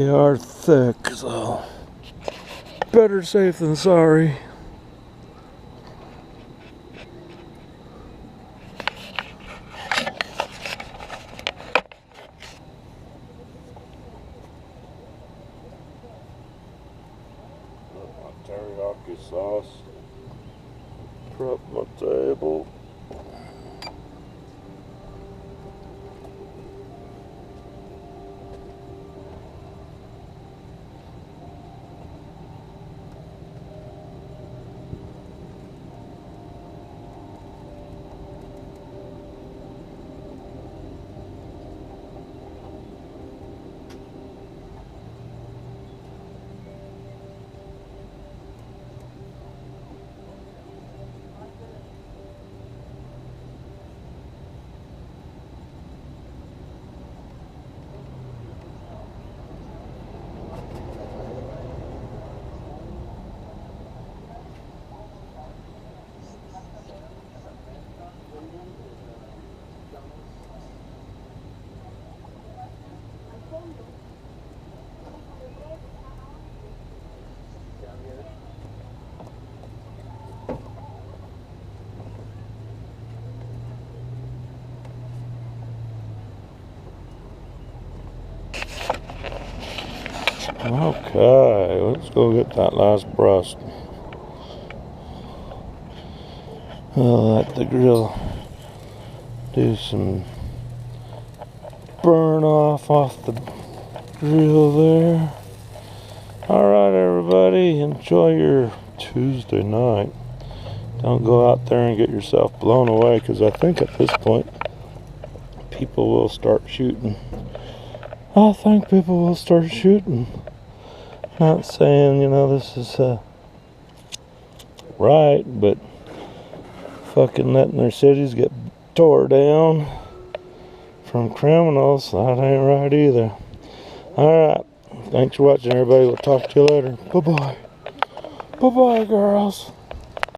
They are thick, so better safe than sorry. My teriyaki sauce. Prep my table. Okay, let's go get that last breast. I'll let the grill do some burn off the grill there. Alright everybody, enjoy your Tuesday night. Don't go out there and get yourself blown away, because I think at this point people will start shooting. I think people will start shooting. Not saying, this is right, but fucking letting their cities get tore down from criminals, that ain't right either. Alright, thanks for watching everybody. We'll talk to you later. Bye-bye. Bye-bye, girls.